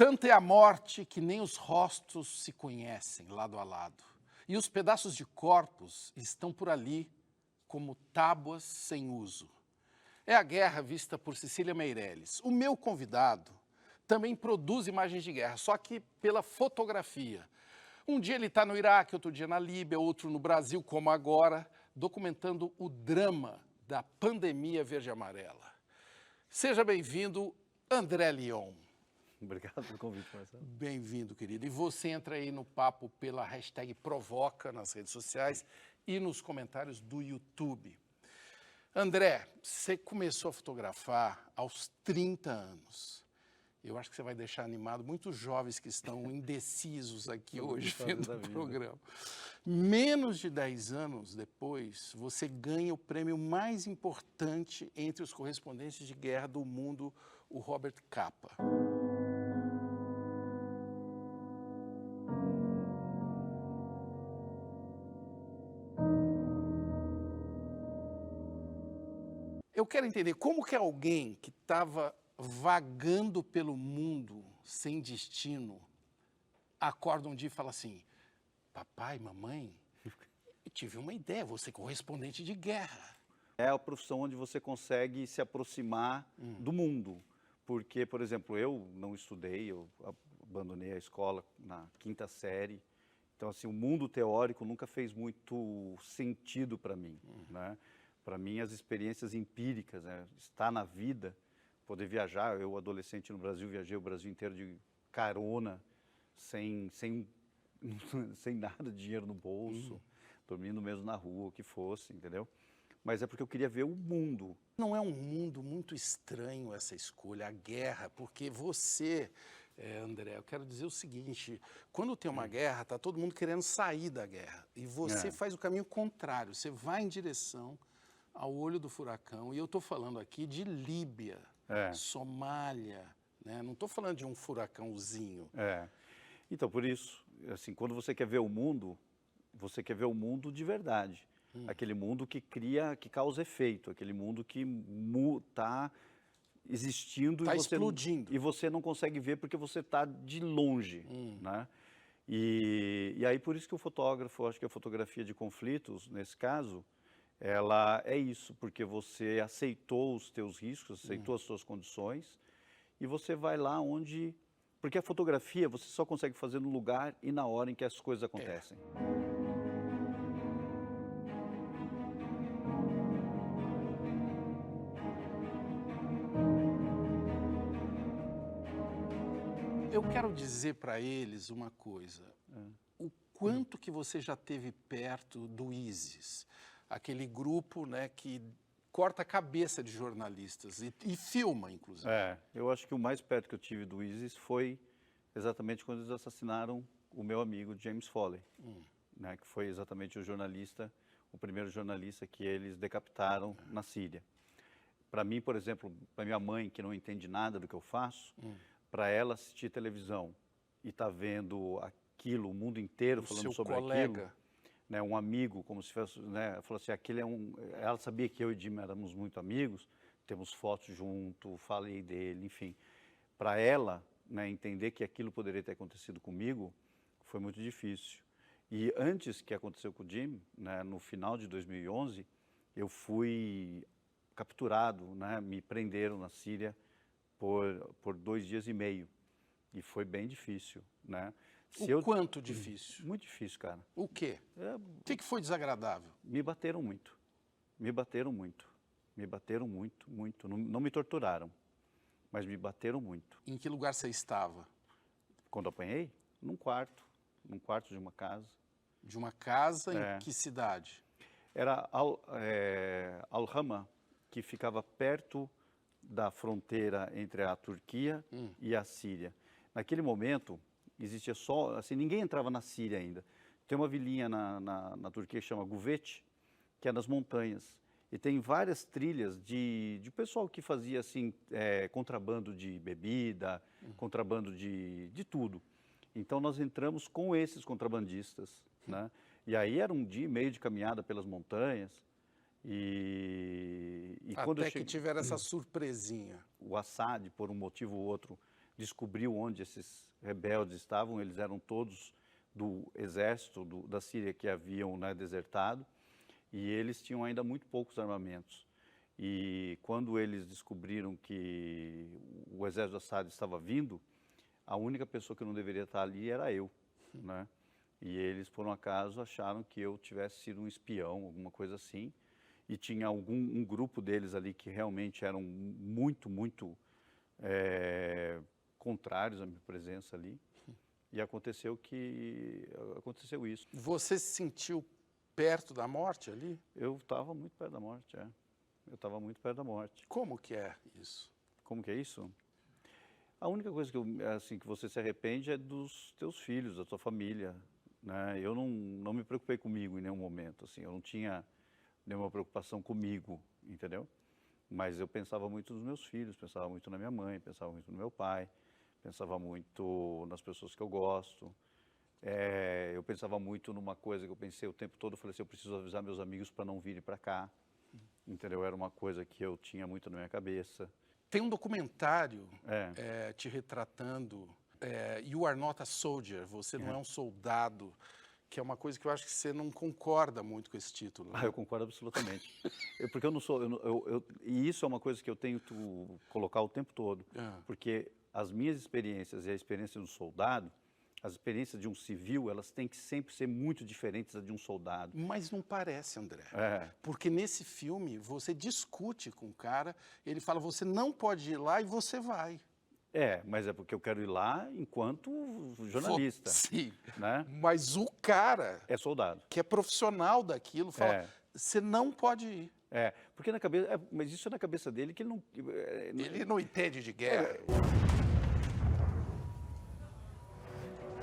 Tanta é a morte que nem os rostos se conhecem lado a lado. E os pedaços de corpos estão por ali como tábuas sem uso. É a guerra vista por Cecília Meirelles. O meu convidado também produz imagens de guerra, só que pela fotografia. Um dia ele está no Iraque, outro dia na Líbia, outro no Brasil, como agora, documentando o drama da pandemia verde-amarela. Seja bem-vindo, André Lyon. Obrigado pelo convite, Marcelo. Bem-vindo, querido. E você entra aí no papo pela hashtag Provoca nas redes sociais e nos comentários do YouTube. André, você começou a fotografar aos 30 anos. Eu acho que você vai deixar animado muitos jovens que estão indecisos aqui hoje vendo o programa. Menos de 10 anos depois, você ganha o prêmio mais importante entre os correspondentes de guerra do mundo, o Robert Capa. Eu quero entender como que alguém que estava vagando pelo mundo sem destino acorda um dia e fala assim: papai, mamãe, eu tive uma ideia, vou ser correspondente de guerra. É a profissão onde você consegue se aproximar do mundo. Porque, por exemplo, eu não estudei, eu abandonei a escola na 5ª série. Então, assim, o mundo teórico nunca fez muito sentido para mim, né? Para mim, as experiências empíricas, né? Estar na vida, poder viajar. Eu, adolescente no Brasil, viajei o Brasil inteiro de carona, sem nada de dinheiro no bolso, dormindo mesmo na rua, o que fosse, entendeu? Mas é porque eu queria ver o mundo. Não é um mundo muito estranho essa escolha, a guerra, porque você, André, eu quero dizer o seguinte, quando tem uma guerra, está todo mundo querendo sair da guerra, e você faz o caminho contrário, você vai em direção ao olho do furacão, e eu estou falando aqui de Líbia, Somália, né? Não estou falando de um furacãozinho. Então, por isso, assim, quando você quer ver o mundo, você quer ver o mundo de verdade. Aquele mundo que cria, que causa efeito, aquele mundo que está existindo Está explodindo. E você não consegue ver porque você está de longe, né? E aí por isso que o fotógrafo, acho que a fotografia de conflitos, nesse caso, ela é isso, porque você aceitou os teus riscos, aceitou as suas condições e você vai lá onde... Porque a fotografia você só consegue fazer no lugar e na hora em que as coisas acontecem. Eu quero dizer para eles uma coisa, o quanto que você já teve perto do ISIS, aquele grupo, né, que corta a cabeça de jornalistas e filma, inclusive. Eu acho que o mais perto que eu tive do ISIS foi exatamente quando eles assassinaram o meu amigo James Foley, né, que foi exatamente o jornalista, o primeiro jornalista que eles decapitaram na Síria. Para mim, por exemplo, para minha mãe, que não entende nada do que eu faço, para ela assistir televisão e estar vendo aquilo, o mundo inteiro falando sobre aquilo, né, um amigo, como se fosse, né, falou assim, aquele é um... Ela sabia que eu e Jim éramos muito amigos, temos fotos junto, falei dele, enfim. Para ela, né, entender que aquilo poderia ter acontecido comigo, foi muito difícil. E antes que aconteceu com o Jim, né, no final de 2011, eu fui capturado, né, me prenderam na Síria por 2 dias e meio. E foi bem difícil, né? Quanto difícil? Muito difícil, cara. O quê? O que foi desagradável? Me bateram muito. Me bateram muito. Me bateram muito, muito. Não me torturaram, mas me bateram muito. Em que lugar você estava? Quando apanhei? Num quarto de uma casa. De uma casa em que cidade? Era Al-Hama, que ficava perto da fronteira entre a Turquia e a Síria. Naquele momento, existia só, assim, ninguém entrava na Síria ainda. Tem uma vilinha na Turquia que chama Guvete, que é nas montanhas. E tem várias trilhas de pessoal que fazia, assim, contrabando de bebida, contrabando de tudo. Então, nós entramos com esses contrabandistas, né? E aí era um dia e meio de caminhada pelas montanhas. E até quando que tiveram essa surpresinha. O Assad, por um motivo ou outro, descobriu onde esses rebeldes estavam. Eles eram todos do exército da Síria que haviam, né, desertado, e eles tinham ainda muito poucos armamentos. E quando eles descobriram que o exército de Assad estava vindo, a única pessoa que não deveria estar ali era eu, né? E eles, por um acaso, acharam que eu tivesse sido um espião, alguma coisa assim. E tinha um grupo deles ali que realmente eram muito contrários à minha presença ali. E aconteceu isso. Você se sentiu perto da morte ali? Eu estava muito perto da morte, é. Eu estava muito perto da morte. Como que é isso? Como que é isso? A única coisa que você se arrepende é dos teus filhos, da tua família, né? Eu não me preocupei comigo em nenhum momento, assim. Eu não tinha nenhuma preocupação comigo, entendeu? Mas eu pensava muito nos meus filhos, pensava muito na minha mãe, pensava muito no meu pai, pensava muito nas pessoas que eu gosto. Eu pensava muito numa coisa que eu pensei o tempo todo, eu falei assim, eu preciso avisar meus amigos para não virem para cá, entendeu? Era uma coisa que eu tinha muito na minha cabeça. Tem um documentário te retratando, You Are Not a Soldier, você não é um soldado, que é uma coisa que eu acho que você não concorda muito com esse título. Né? Eu concordo absolutamente. Porque eu não sou... e isso é uma coisa que eu tenho que colocar o tempo todo. Porque as minhas experiências e a experiência do soldado, as experiências de um civil, elas têm que sempre ser muito diferentes da de um soldado. Mas não parece, André. Porque nesse filme, você discute com o cara, ele fala, você não pode ir lá e você vai. Mas é porque eu quero ir lá enquanto jornalista. Sim, né? Mas o cara... é soldado. Que é profissional daquilo, fala, você não pode ir. Porque na cabeça... mas isso é na cabeça dele que ele não... ele não entende de guerra.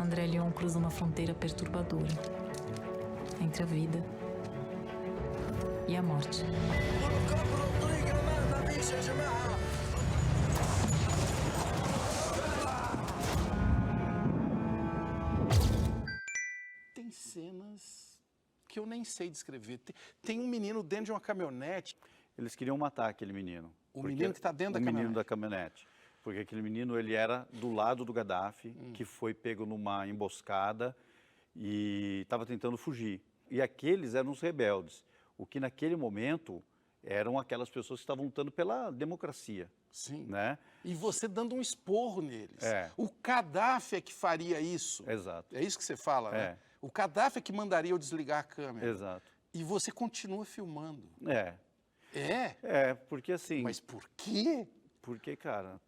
André Leon cruza uma fronteira perturbadora entre a vida e a morte. Tem cenas que eu nem sei descrever. Tem um menino dentro de uma caminhonete. Eles queriam matar aquele menino. O menino que está dentro da caminhonete. O menino da caminhonete. Porque aquele menino, ele era do lado do Gaddafi, que foi pego numa emboscada e estava tentando fugir. E aqueles eram os rebeldes, o que naquele momento eram aquelas pessoas que estavam lutando pela democracia. Sim. Né? E você dando um esporro neles. O Gaddafi é que faria isso. Exato. É isso que você fala, né? O Gaddafi é que mandaria eu desligar a câmera. Exato. E você continua filmando. Porque assim... Mas por quê? Porque, cara,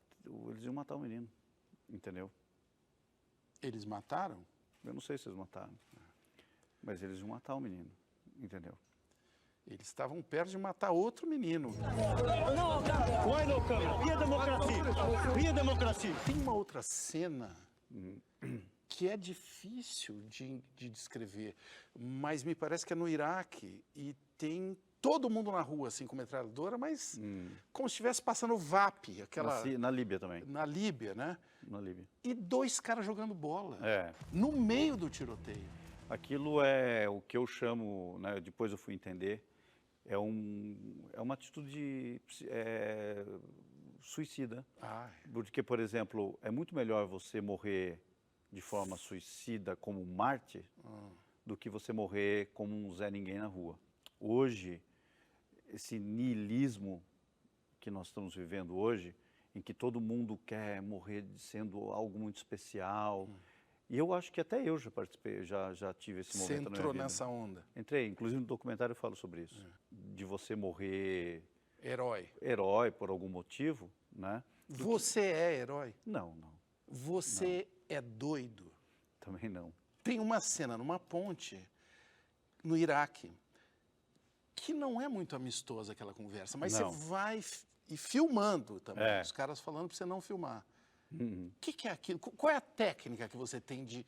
eles iam matar o menino, entendeu? Eles mataram? Eu não sei se eles mataram, mas eles iam matar o menino, entendeu? Eles estavam perto de matar outro menino. Tem uma outra cena que é difícil de descrever, mas me parece que é no Iraque e tem todo mundo na rua, assim, com metralhadora, mas como se estivesse passando o VAP, aquela... Na Líbia também. Na Líbia, né? Na Líbia. E dois caras jogando bola. No meio do tiroteio. Aquilo é o que eu chamo, né, depois eu fui entender, é uma atitude suicida. Porque, por exemplo, é muito melhor você morrer de forma suicida como um mártir do que você morrer como um Zé Ninguém na rua. Hoje, esse niilismo que nós estamos vivendo hoje, em que todo mundo quer morrer sendo algo muito especial. E eu acho que até eu já participei, já tive esse momento na minha vida. Você entrou nessa onda? Entrei, inclusive no documentário eu falo sobre isso. De você morrer... Herói. Herói por algum motivo, né? Você é herói? Não. Você é doido? Também não. Tem uma cena numa ponte no Iraque que não é muito amistosa aquela conversa, mas você vai e filmando também, os caras falando para você não filmar. O que é aquilo? Qual é a técnica que você tem de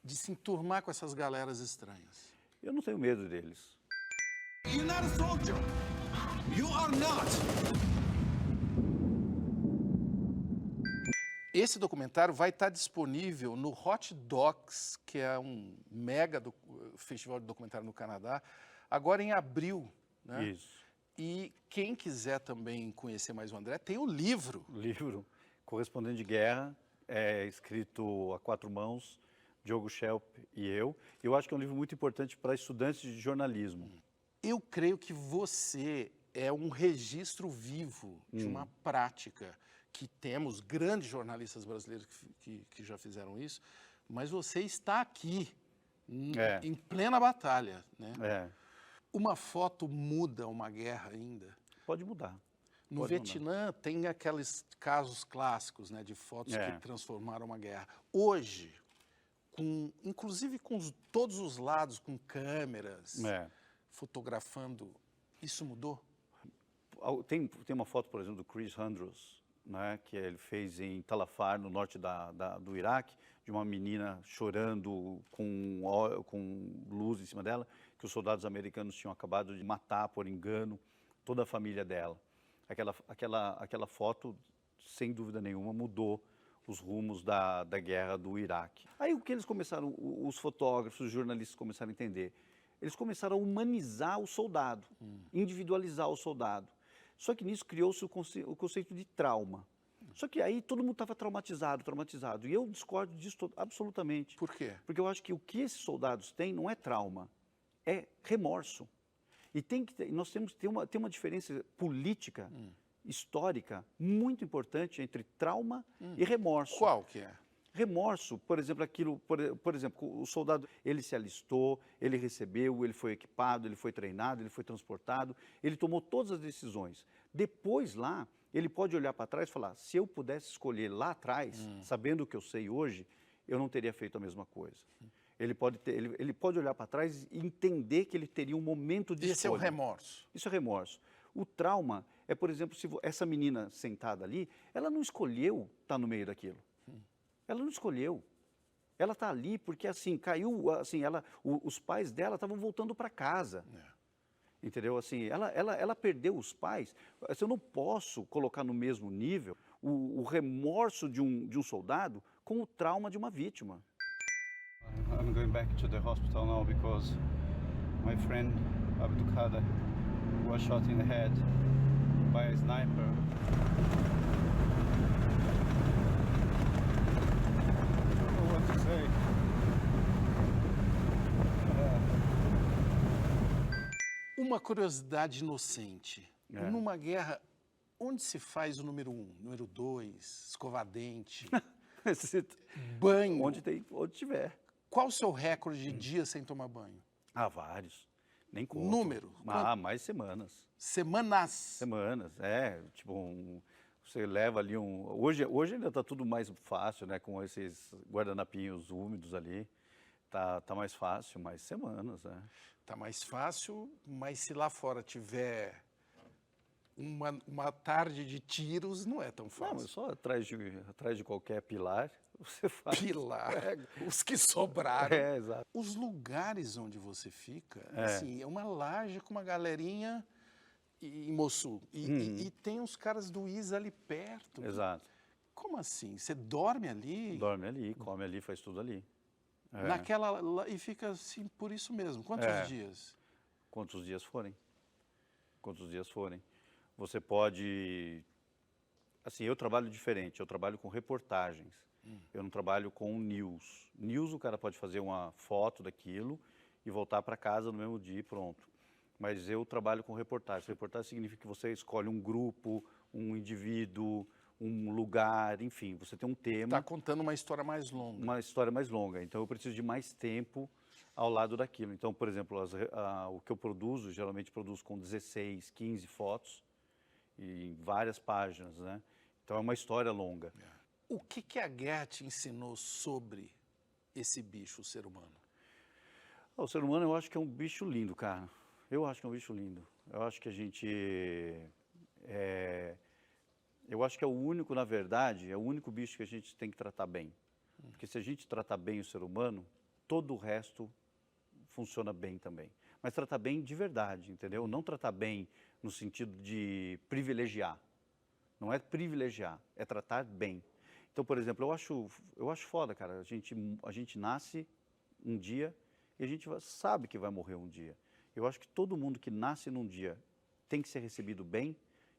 se enturmar com essas galeras estranhas? Eu não tenho medo deles. You're not a soldier. You are not. Esse documentário vai estar disponível no Hot Docs, que é um mega festival de documentário no Canadá, agora em abril. Né? Isso. E quem quiser também conhecer mais o André, tem o livro. O livro, Correspondente de Guerra, é escrito a 4 mãos, Diogo Schelp e eu. Eu acho que é um livro muito importante para estudantes de jornalismo. Eu creio que você é um registro vivo de uma prática que temos grandes jornalistas brasileiros que já fizeram isso, mas você está aqui em plena batalha, né? É, Uma foto muda uma guerra ainda? pode mudar. No Pode Vietnã tem aqueles casos clássicos, né, de fotos É. que transformaram uma guerra. Hoje, inclusive com todos os lados, com câmeras, É. fotografando, isso mudou? Tem uma foto, por exemplo, do Chris Hondros, né, que ele fez em Talafar, no norte do Iraque, de uma menina chorando com luz em cima dela, que os soldados americanos tinham acabado de matar por engano toda a família dela. Aquela foto, sem dúvida nenhuma, mudou os rumos da guerra do Iraque. Aí o que eles começaram, os fotógrafos, os jornalistas começaram a entender? Eles começaram a humanizar o soldado, individualizar o soldado. Só que nisso criou-se o conceito de trauma. Só que aí todo mundo estava traumatizado. E eu discordo disso absolutamente. Por quê? Porque eu acho que o que esses soldados têm não é trauma, é remorso. E nós temos que ter uma diferença política, histórica, muito importante entre trauma e remorso. Qual que é? Remorso, por exemplo, por exemplo, o soldado, ele se alistou, ele recebeu, ele foi equipado, ele foi treinado, ele foi transportado, ele tomou todas as decisões. Depois lá, ele pode olhar para trás e falar, se eu pudesse escolher lá atrás, sabendo o que eu sei hoje, eu não teria feito a mesma coisa. Ele pode olhar para trás e entender que ele teria um momento de Esse é o escolha. remorso. Isso é remorso. O trauma é, por exemplo, se essa menina sentada ali, ela não escolheu estar no meio daquilo. Ela não escolheu. Ela está ali porque, assim, caiu, assim, os pais dela estavam voltando para casa. Entendeu? Assim, ela perdeu os pais. Assim, eu não posso colocar no mesmo nível o remorso de um soldado com o trauma de uma vítima. I'm going back to the hospital now because my friend Abdul Qadir was shot in the head by a sniper. I don't know what to say. Uma curiosidade inocente. Numa guerra, onde se faz o número 1, número 2, escovar dente, banho? Onde tiver. Qual o seu recorde de dias sem tomar banho? Ah, vários. Nem conto. Número? Ah, mais semanas. Semanas. Semanas, tipo, você leva ali Hoje ainda está tudo mais fácil, né, com esses guardanapinhos úmidos ali, tá mais fácil, mas semanas, né. Tá mais fácil, mas se lá fora tiver uma tarde de tiros, não é tão Não, fácil. mas só atrás de qualquer pilar, você faz. Pilar, os que sobraram. É, exato. Os lugares onde você fica, assim, é uma laje com uma galerinha em Mossul. E tem uns caras do ISA ali perto. Exato. Como assim? Você dorme ali? Dorme ali, come ali, faz tudo ali. E fica assim por isso mesmo. Quantos dias? Quantos dias forem. Quantos dias forem. Você pode... Assim, eu trabalho diferente, eu trabalho com reportagens. Eu não trabalho com news. News, o cara pode fazer uma foto daquilo e voltar para casa no mesmo dia e pronto. Mas eu trabalho com reportagem. Reportagem significa que você escolhe um grupo, um indivíduo, um lugar, enfim, você tem um tema. Está contando uma história mais longa. Uma história mais longa. Então, eu preciso de mais tempo ao lado daquilo. Então, por exemplo, o que eu produzo, geralmente produzo com 16, 15 fotos e várias páginas, né? Então, é uma história longa. O que a guerra te ensinou sobre esse bicho, o ser humano? O ser humano, eu acho que é um bicho lindo, cara. Eu acho que é um bicho lindo. Eu acho que a gente... Eu acho que é o único, na verdade, é o único bicho que a gente tem que tratar bem. Porque se a gente tratar bem o ser humano, todo o resto funciona bem também. Mas tratar bem de verdade, entendeu? Não tratar bem no sentido de privilegiar. Não é privilegiar, é tratar bem. Então, por exemplo, eu acho foda, cara. A gente nasce um dia e a gente sabe que vai morrer um dia. Eu acho que todo mundo que nasce num dia tem que ser recebido bem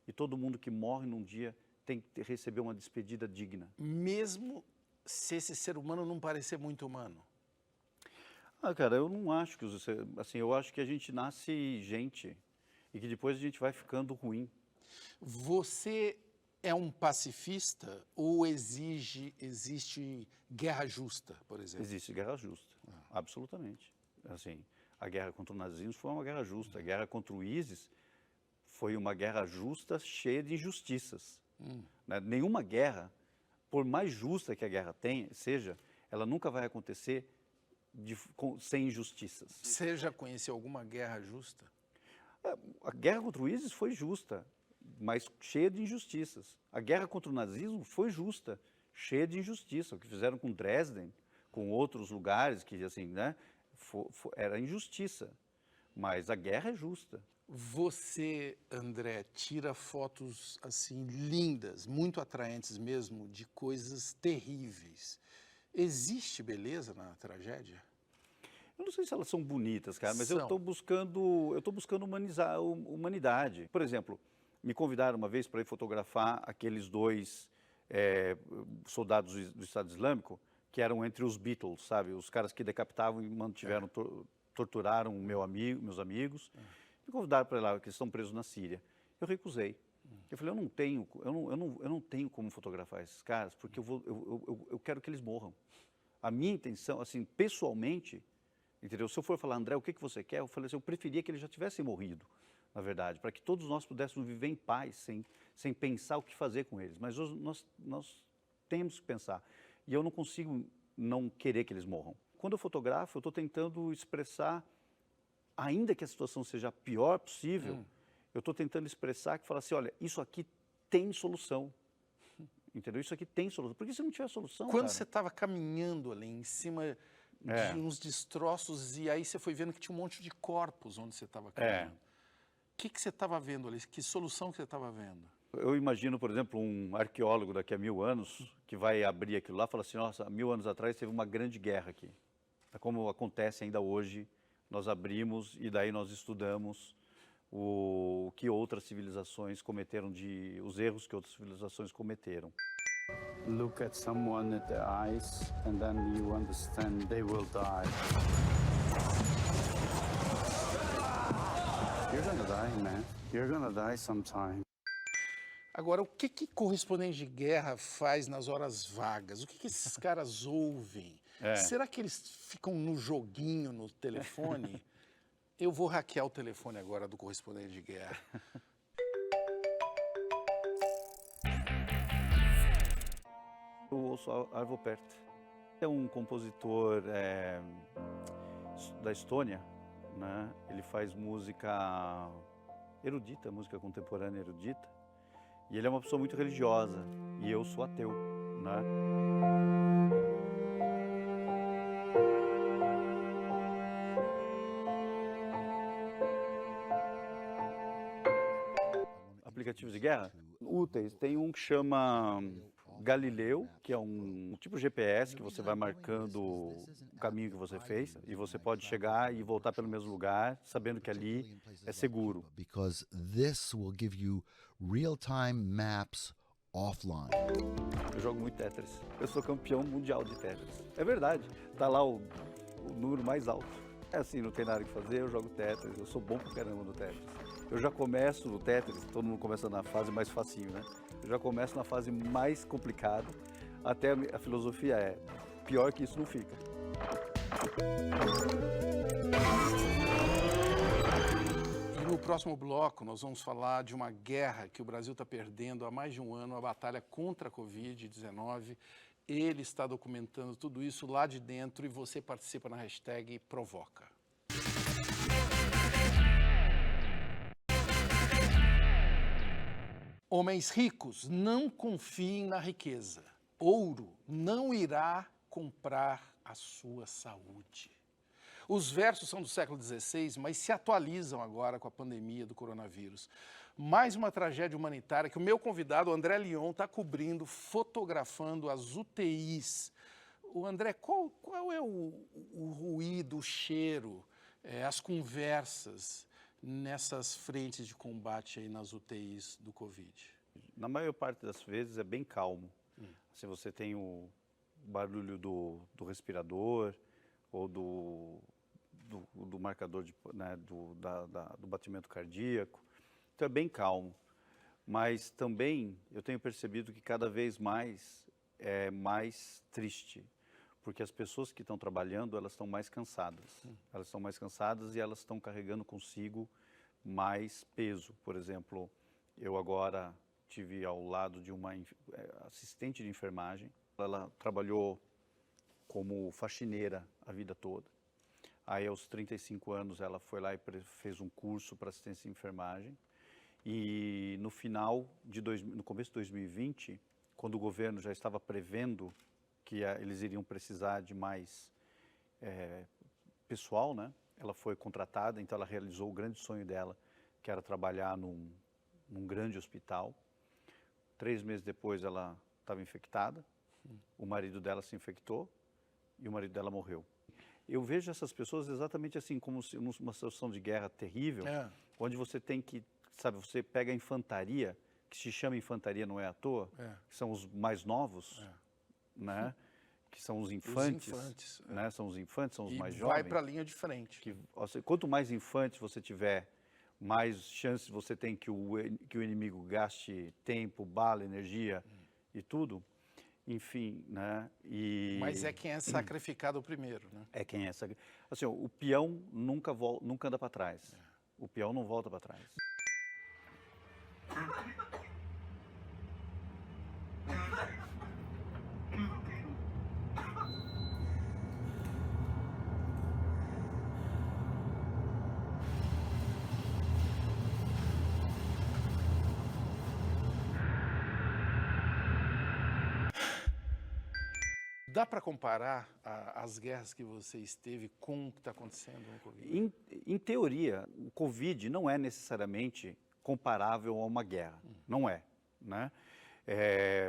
e todo mundo que morre num dia tem que receber uma despedida digna. Mesmo se esse ser humano não parecer muito humano? Ah, cara, eu não acho que assim, eu acho que a gente nasce gente e que depois a gente vai ficando ruim. Você é um pacifista ou existe guerra justa, por exemplo? Existe guerra justa, absolutamente. Assim, a guerra contra o nazismo foi uma guerra justa, a guerra contra o ISIS foi uma guerra justa cheia de injustiças. Né? Nenhuma guerra, por mais justa que a guerra seja, ela nunca vai acontecer sem injustiças. Você já conheceu alguma guerra justa? A guerra contra o ISIS foi justa, mas cheia de injustiças. A guerra contra o nazismo foi justa, cheia de injustiça. O que fizeram com Dresden, com outros lugares, que assim, né, era injustiça. Mas a guerra é justa. Você, André, tira fotos assim lindas, muito atraentes mesmo, de coisas terríveis. Existe beleza na tragédia? Eu não sei se elas são bonitas, cara, mas São. eu estou buscando humanizar a humanidade. Por exemplo, me convidaram uma vez para ir fotografar aqueles dois soldados do Estado Islâmico que eram entre os Beatles, sabe? Os caras que decapitavam e mantiveram, torturaram meus amigos. Me convidaram para ir lá, porque eles estão presos na Síria. Eu recusei. Eu falei, eu não tenho como fotografar esses caras, porque eu quero que eles morram. A minha intenção, assim, pessoalmente, entendeu? Se eu for falar, André, o que você quer? Eu falei assim, eu preferia que eles já tivessem morrido, na verdade, para que todos nós pudéssemos viver em paz, sem pensar o que fazer com eles. Mas hoje nós temos que pensar. E eu não consigo não querer que eles morram. Quando eu fotografo, eu estou tentando expressar, ainda que a situação seja a pior possível, eu estou tentando expressar que fala assim, olha, isso aqui tem solução. Entendeu? Isso aqui tem solução. Porque se não tiver solução, Quando cara, você estava caminhando ali em cima de uns destroços e aí você foi vendo que tinha um monte de corpos onde você estava caminhando. O que você estava vendo ali? Que solução que você estava vendo? eu imagino, por exemplo, um arqueólogo daqui a 1000 anos que vai abrir aquilo lá e falar assim, nossa, 1000 anos atrás teve uma grande guerra aqui. É como acontece ainda hoje, nós abrimos e daí nós estudamos o que outras civilizações cometeram, os erros que outras civilizações cometeram. Look at someone at their eyes and then you understand they will die. You're gonna die, man. You're gonna die sometime. Agora, o que correspondente de guerra faz nas horas vagas? O que esses caras ouvem? Será que eles ficam no joguinho, no telefone? Eu vou hackear o telefone agora do correspondente de guerra. Eu ouço Arvo Pärt. É um compositor da Estônia, né? Ele faz música erudita, música contemporânea erudita. E ele é uma pessoa muito religiosa, e eu sou ateu, né? Aplicativos de guerra? Úteis. Tem um que chama Galileu, que é um tipo de GPS que você vai marcando o caminho que você fez e você pode chegar e voltar pelo mesmo lugar, sabendo que ali é seguro. Because this will give you real-time maps offline. Eu jogo muito Tetris. Eu sou campeão mundial de Tetris. É verdade. Tá lá o número mais alto. É assim, não tem nada que fazer, eu jogo Tetris. Eu sou bom pra caramba no Tetris. Eu já começo no Tetris, todo mundo começa na fase mais facinho, né? Eu já começo na fase mais complicada, até a filosofia é, pior que isso não fica. E no próximo bloco nós vamos falar de uma guerra que o Brasil está perdendo há mais de um ano, a batalha contra a Covid-19. Ele está documentando tudo isso lá de dentro e você participa na hashtag Provoca. Homens ricos, não confiem na riqueza. Ouro não irá comprar a sua saúde. Os versos são do século XVI, mas se atualizam agora com a pandemia do coronavírus. Mais uma tragédia humanitária que o meu convidado, André Lyon, está cobrindo, fotografando as UTIs. O André, qual é o ruído, o cheiro, as conversas nessas frentes de combate aí nas UTIs do Covid? Na maior parte das vezes é bem calmo. Assim, você tem barulho do respirador ou do marcador né, do batimento cardíaco. Então é bem calmo. Mas também eu tenho percebido que cada vez mais é mais triste, porque as pessoas que estão trabalhando, elas estão mais cansadas. Elas estão mais cansadas e elas estão carregando consigo mais peso. Por exemplo, eu agora tive ao lado de uma assistente de enfermagem. Ela trabalhou como faxineira a vida toda. Aí, aos 35 anos, ela foi lá e fez um curso para assistência de enfermagem. E no no começo de 2020, quando o governo já estava prevendo que eles iriam precisar de mais pessoal, né? Ela foi contratada, então ela realizou o grande sonho dela, que era trabalhar num grande hospital. 3 meses depois ela estava infectada, o marido dela se infectou e o marido dela morreu. Eu vejo essas pessoas exatamente assim, como numa situação de guerra terrível, onde você tem que, sabe, você pega a infantaria, que se chama infantaria não é à toa, que são os mais novos, né? Que são os infantes, né? São os infantes, são os mais jovens. E vai para a linha de frente. Quanto mais infantes você tiver, mais chances você tem que o inimigo gaste tempo, bala, energia e tudo. Enfim, né? Mas é quem é sacrificado primeiro, né? É quem é sacrificado. Assim, o peão nunca anda para trás. O peão não volta para trás. Dá para comparar as guerras que você esteve com o que está acontecendo no Covid? Em teoria, o Covid não é necessariamente comparável a uma guerra. Não é, né?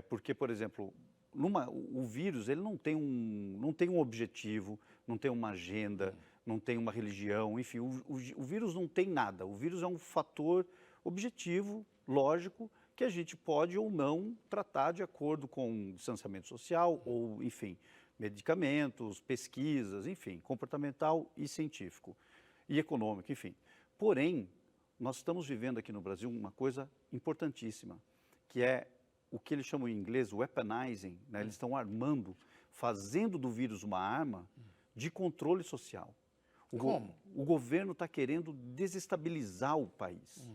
Porque, por exemplo, o vírus ele não tem um objetivo, não tem uma agenda, não tem uma religião, enfim, o vírus não tem nada. O vírus é um fator objetivo, lógico, que a gente pode ou não tratar de acordo com distanciamento social ou, enfim, medicamentos, pesquisas, enfim, comportamental e científico e econômico, enfim. Porém, nós estamos vivendo aqui no Brasil uma coisa importantíssima, que é o que eles chamam em inglês weaponizing, né? Eles estão armando, fazendo do vírus uma arma de controle social. Como? O governo está querendo desestabilizar o país.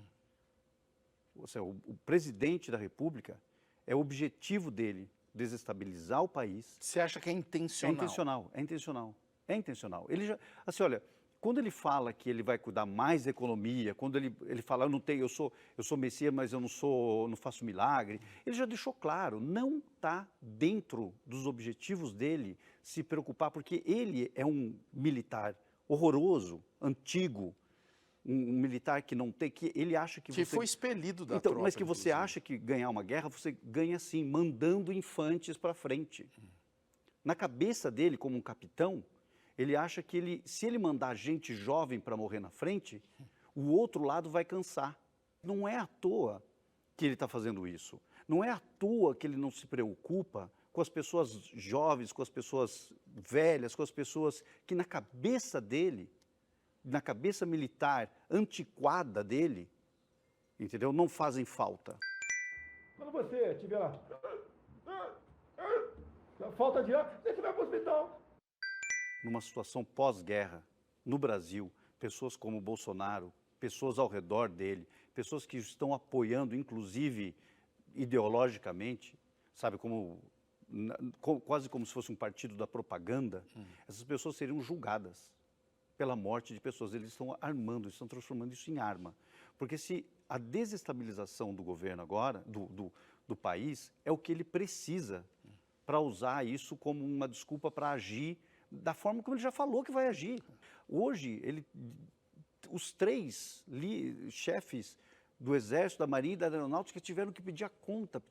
Ou seja, o presidente da República, é o objetivo dele desestabilizar o país. Você acha que é intencional? É intencional. Ele já, assim, olha, quando ele fala que ele vai cuidar mais da economia, quando ele fala, eu sou Messias, mas eu não faço milagre, ele já deixou claro, não está dentro dos objetivos dele se preocupar, porque ele é um militar horroroso, antigo, um militar que não tem, que ele acha que você... foi expelido da então, tropa. mas que você acha que ganhar uma guerra, você ganha assim, mandando infantes para frente. Na cabeça dele, como um capitão, ele acha que se ele mandar gente jovem para morrer na frente, o outro lado vai cansar. Não é à toa que ele está fazendo isso. Não é à toa que ele não se preocupa com as pessoas jovens, com as pessoas velhas, com as pessoas que na cabeça dele, na cabeça militar antiquada dele, entendeu? Não fazem falta. Quando você estiver lá, falta de ar, você vai para o hospital. Numa situação pós-guerra, no Brasil, pessoas como o Bolsonaro, pessoas ao redor dele, pessoas que estão apoiando, inclusive ideologicamente, sabe, quase como se fosse um partido da propaganda, essas pessoas seriam julgadas pela morte de pessoas. Eles estão armando, estão transformando isso em arma. Porque se a desestabilização do governo agora, do país, é o que ele precisa para usar isso como uma desculpa para agir da forma como ele já falou que vai agir. Hoje, os 3 chefes do Exército, da Marinha e da Aeronáutica tiveram que pedir a conta.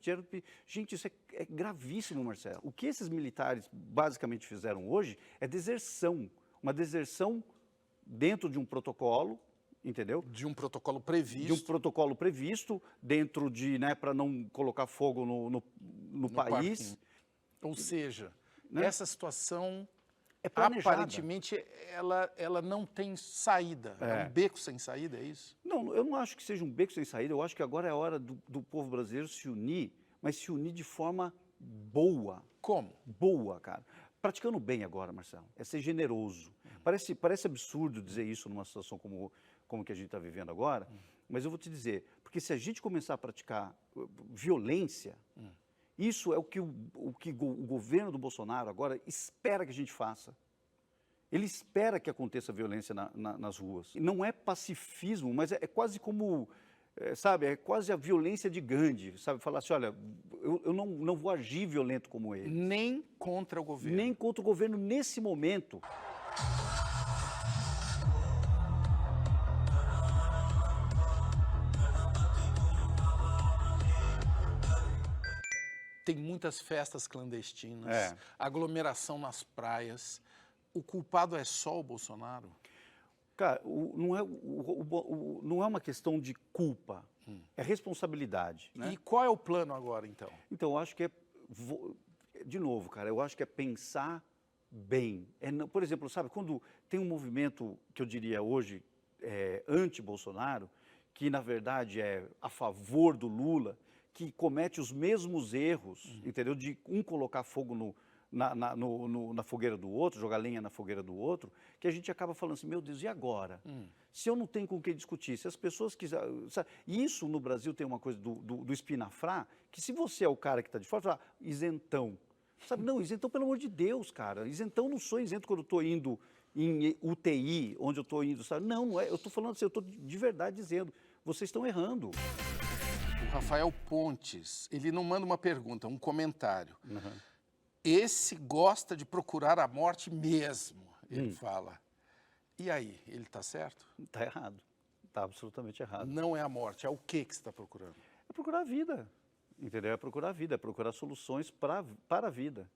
Gente, isso é gravíssimo, Marcelo. O que esses militares basicamente fizeram hoje é deserção. Uma deserção dentro de um protocolo, entendeu? De um protocolo previsto. De um protocolo previsto, dentro de, né, para não colocar fogo no país. Parquinho. Ou seja, né? Essa situação, É planejada. aparentemente, ela não tem saída. É um beco sem saída, é isso? Não, eu não acho que seja um beco sem saída. Eu acho que agora é a hora do povo brasileiro se unir, mas se unir de forma boa. Como? Boa, cara. Praticando bem agora, Marcelo. É ser generoso. Parece absurdo dizer isso numa situação como que a gente está vivendo agora, mas eu vou te dizer, porque se a gente começar a praticar violência, isso é o que o governo do Bolsonaro agora espera que a gente faça. Ele espera que aconteça violência nas ruas. E não é pacifismo, mas é quase como, sabe, é quase a violência de Gandhi, sabe? Falar assim, olha, eu não vou agir violento como ele. Nem contra o governo. Nem contra o governo nesse momento. Tem muitas festas clandestinas, É. aglomeração nas praias. O culpado é só o Bolsonaro? Cara, não é uma questão de culpa, é responsabilidade. Né? E qual é o plano agora, então? Então, eu acho que de novo, cara, eu acho que é pensar bem. Por exemplo, sabe, quando tem um movimento que eu diria hoje anti-Bolsonaro, que na verdade é a favor do Lula, que comete os mesmos erros, entendeu? De um colocar fogo na fogueira do outro, jogar lenha na fogueira do outro, que a gente acaba falando assim, meu Deus, e agora? Se eu não tenho com quem discutir, se as pessoas quiserem... Isso no Brasil tem uma coisa do espinafrar, que se você é o cara que está de fora, fala, isentão. Sabe, não, isentão pelo amor de Deus, cara. Isentão não sou isento quando eu estou indo em UTI, onde eu estou indo, sabe? Não é, eu estou falando assim, eu estou de verdade dizendo, vocês estão errando. O Rafael Pontes, ele não manda uma pergunta, um comentário. Esse gosta de procurar a morte mesmo, ele fala. E aí, ele está certo? Está errado. Está absolutamente errado. Não é a morte, é o que você está procurando? É procurar a vida, entendeu? É procurar a vida, é procurar soluções para a vida.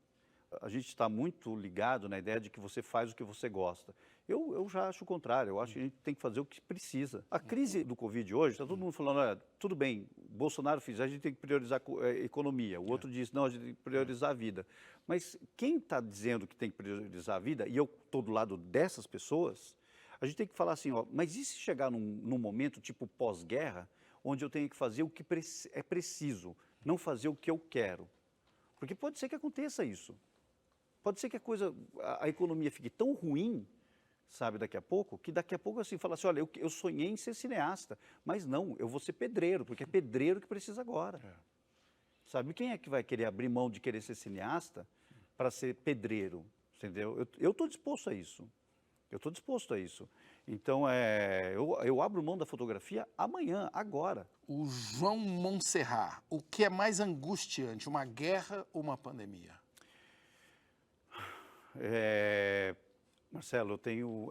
A gente está muito ligado na ideia de que você faz o que você gosta. Eu já acho o contrário, eu acho que a gente tem que fazer o que precisa. A crise do Covid hoje, está todo mundo falando, olha, tudo bem, Bolsonaro fez, a gente tem que priorizar a economia. O outro diz, não, a gente tem que priorizar a vida. Mas quem está dizendo que tem que priorizar a vida, e eu estou do lado dessas pessoas, a gente tem que falar assim, ó, mas e se chegar num momento tipo pós-guerra, onde eu tenho que fazer o que é preciso, não fazer o que eu quero? Porque pode ser que aconteça isso. Pode ser que a economia fique tão ruim, sabe, daqui a pouco, que daqui a pouco assim, fala assim, olha, eu sonhei em ser cineasta, mas não, eu vou ser pedreiro, porque é pedreiro que precisa agora. Sabe, quem é que vai querer abrir mão de querer ser cineasta para ser pedreiro, entendeu? Eu estou disposto a isso, eu estou disposto a isso. Então, eu abro mão da fotografia amanhã, agora. O João Montserrat, o que é mais angustiante, uma guerra ou uma pandemia? Marcelo,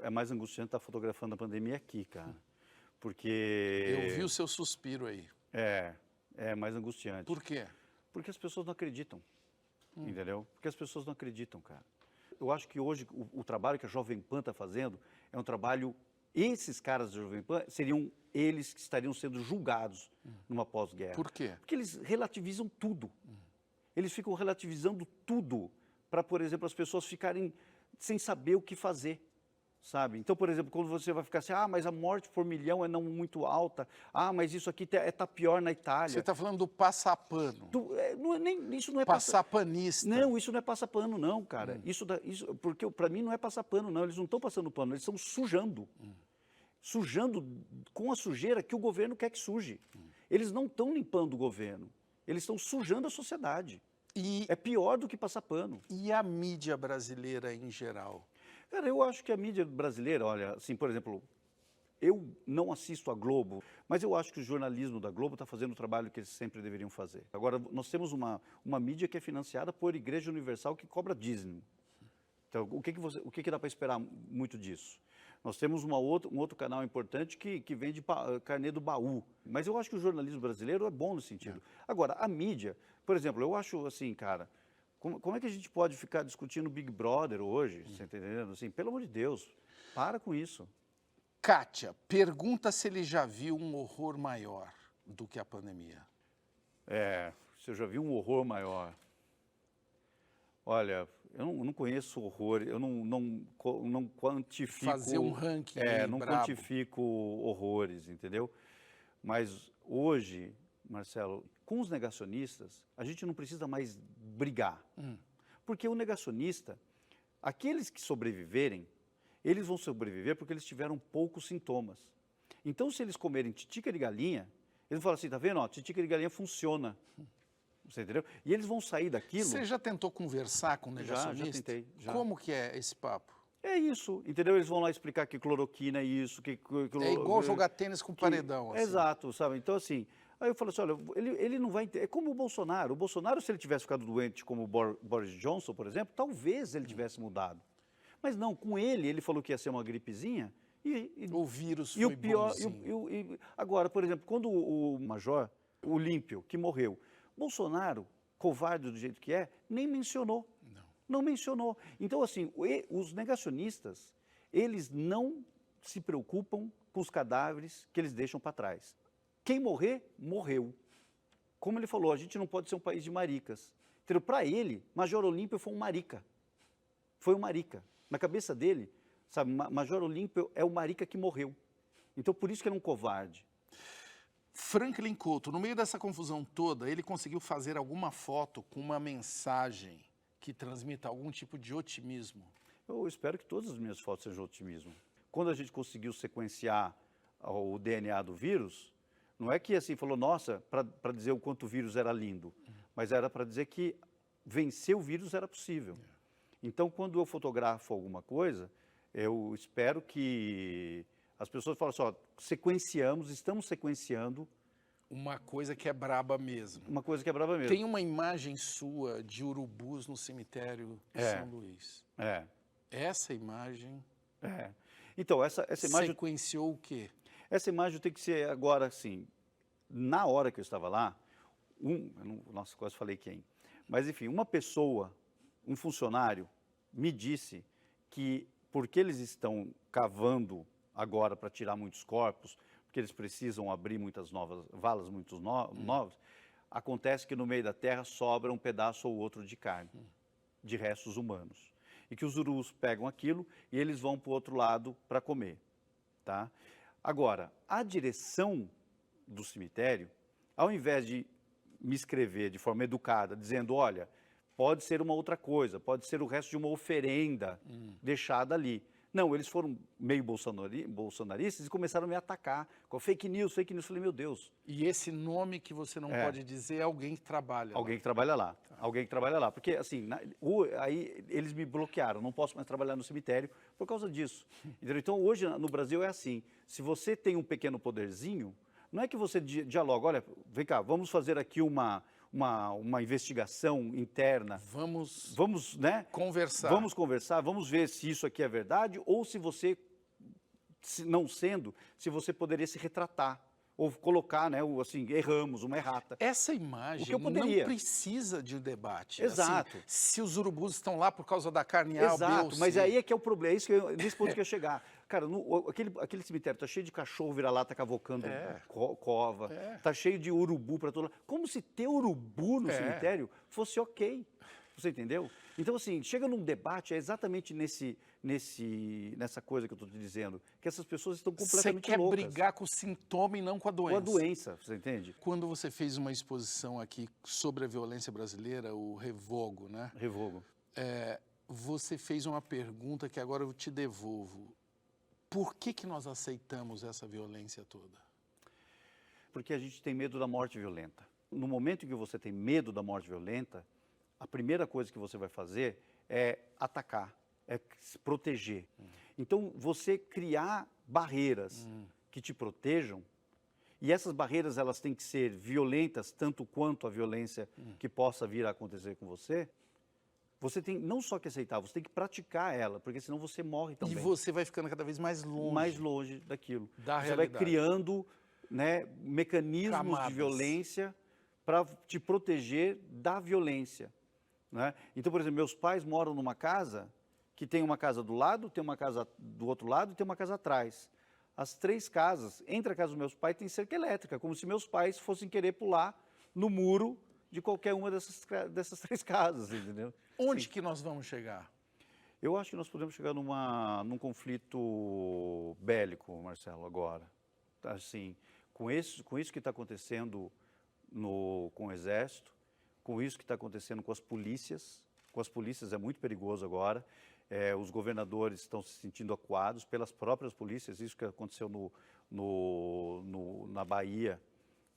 é mais angustiante estar fotografando a pandemia aqui, cara, porque... Eu vi o seu suspiro aí. É mais angustiante. Por quê? Porque as pessoas não acreditam, entendeu? Porque as pessoas não acreditam, cara. Eu acho que hoje o trabalho que a Jovem Pan está fazendo é um trabalho... Esses caras da Jovem Pan seriam eles que estariam sendo julgados numa pós-guerra. Por quê? Porque eles relativizam tudo. Eles ficam relativizando tudo para, por exemplo, as pessoas ficarem sem saber o que fazer, sabe? Então, por exemplo, quando você vai ficar assim, mas a morte por milhão é não muito alta, mas isso aqui está pior na Itália. Você está falando do passapano. Isso não é passapanista. Não, isso não é passapano, não, cara. Porque para mim não é passapano, não. Eles não estão passando pano, eles estão sujando. Sujando com a sujeira que o governo quer que suje. Eles não estão limpando o governo, eles estão sujando a sociedade. É pior do que passar pano. E a mídia brasileira em geral? Cara, eu acho que a mídia brasileira, olha, assim, por exemplo, eu não assisto a Globo, mas eu acho que o jornalismo da Globo está fazendo o trabalho que eles sempre deveriam fazer. Agora, nós temos uma mídia que é financiada por Igreja Universal que cobra dízimo. Então, o que dá para esperar muito disso? Nós temos um outro canal importante que vende carnê do baú. Mas eu acho que o jornalismo brasileiro é bom nesse sentido. Agora, a mídia, por exemplo, eu acho assim, cara, como é que a gente pode ficar discutindo Big Brother hoje? Você está entendendo? Assim, pelo amor de Deus, para com isso. Kátia, pergunta se ele já viu um horror maior do que a pandemia. Se eu já vi um horror maior. Olha, eu não conheço horror, eu não quantifico... Fazer um ranking não brabo. quantifico horrores, entendeu? Mas hoje, Marcelo, com os negacionistas, a gente não precisa mais brigar. Porque o negacionista, aqueles que sobreviverem, eles vão sobreviver porque eles tiveram poucos sintomas. Então, se eles comerem titica de galinha, eles vão falar assim, tá vendo? Ó, titica de galinha funciona. Você entendeu? E eles vão sair daquilo... Você já tentou conversar com o negacionista? Já tentei. Já. Como que é esse papo? É isso, entendeu? Eles vão lá explicar que cloroquina é isso, É igual jogar tênis com paredão. Assim. Exato, sabe? Então, assim, aí eu falo assim, olha, ele não vai entender. É como o Bolsonaro. O Bolsonaro, se ele tivesse ficado doente como o Boris Johnson, por exemplo, talvez ele tivesse mudado. Mas não, com ele falou que ia ser uma gripezinha o vírus e foi o pior, bonzinho. agora, por exemplo, quando o major, o Olímpio, que morreu, Bolsonaro, covarde do jeito que é, nem mencionou. Não mencionou. Então, assim, os negacionistas, eles não se preocupam com os cadáveres que eles deixam para trás. Quem morrer, morreu. Como ele falou, a gente não pode ser um país de maricas. Para ele, Major Olímpio foi um marica. Foi um marica. Na cabeça dele, sabe, Major Olímpio é o marica que morreu. Então, por isso que ele é um covarde. Franklin Couto, no meio dessa confusão toda, ele conseguiu fazer alguma foto com uma mensagem que transmita algum tipo de otimismo? Eu espero que todas as minhas fotos sejam otimismo. Quando a gente conseguiu sequenciar o DNA do vírus, não é que assim falou, nossa, para dizer o quanto o vírus era lindo, mas era para dizer que vencer o vírus era possível. Então, quando eu fotografo alguma coisa, eu espero que as pessoas falem assim, ó, estamos sequenciando. Uma coisa que é braba mesmo. Uma coisa que é braba mesmo. Tem uma imagem sua de urubus no cemitério de São Luís. Essa imagem... Então, essa imagem... Sequenciou o quê? Essa imagem tem que ser agora, assim, na hora que eu estava lá, nossa, quase falei quem. Mas, enfim, uma pessoa, um funcionário, me disse que, porque eles estão cavando agora para tirar muitos corpos, porque eles precisam abrir muitas valas muito novas, acontece que no meio da terra sobra um pedaço ou outro de carne, de restos humanos. E que os urus pegam aquilo e eles vão para o outro lado para comer. Tá? Agora, a direção do cemitério, ao invés de me escrever de forma educada, dizendo, olha, pode ser uma outra coisa, pode ser o resto de uma oferenda deixada ali. Não, eles foram meio bolsonaristas e começaram a me atacar com fake news. Eu falei, meu Deus. E esse nome que você não pode dizer é alguém que trabalha lá. Alguém que trabalha lá. Alguém que trabalha lá. Porque, assim, aí eles me bloquearam. Não posso mais trabalhar no cemitério por causa disso. Entendeu? Então, hoje no Brasil é assim. Se você tem um pequeno poderzinho, não é que você dialoga. Olha, vem cá, vamos fazer aqui uma investigação interna. Vamos, né? Conversar. Vamos conversar, vamos ver se isso aqui é verdade ou se você, não sendo, se você poderia se retratar ou colocar, né, assim, erramos, uma errata. Essa imagem não precisa de debate. Exato. Assim, se os urubus estão lá por causa da carne A, exato, B ou C. mas aí é que é o problema, nesse ponto que eu ia chegar. Cara, aquele cemitério está cheio de cachorro vira-lata cavocando cova, está cheio de urubu para todo lado. Como se ter urubu no cemitério fosse ok. Você entendeu? Então, assim, chega num debate, é exatamente nessa coisa que eu estou te dizendo, que essas pessoas estão completamente loucas. Você quer brigar com o sintoma e não com a doença. Com a doença, você entende? Quando você fez uma exposição aqui sobre a violência brasileira, o Revogo, né? Revogo. Você fez uma pergunta que agora eu te devolvo. Por que nós aceitamos essa violência toda? Porque a gente tem medo da morte violenta. No momento em que você tem medo da morte violenta, a primeira coisa que você vai fazer é atacar, é se proteger. Então, você criar barreiras que te protejam, e essas barreiras elas têm que ser violentas tanto quanto a violência que possa vir a acontecer com você, você tem não só que aceitar, você tem que praticar ela, porque senão você morre também. E você vai ficando cada vez mais longe. Mais longe daquilo. Da você realidade. vai criando, né, mecanismos de violência para te proteger da violência. Né? Então, por exemplo, meus pais moram numa casa que tem uma casa do lado, tem uma casa do outro lado e tem uma casa atrás. As três casas, entre a casa dos meus pais, tem cerca elétrica, como se meus pais fossem querer pular no muro de qualquer uma dessas 3 casas, entendeu? Onde que nós vamos chegar? Eu acho que nós podemos chegar num conflito bélico, Marcelo, agora. Assim, com isso que está acontecendo com o Exército, com isso que está acontecendo com as polícias é muito perigoso agora. Os governadores estão se sentindo acuados pelas próprias polícias, isso que aconteceu na Bahia,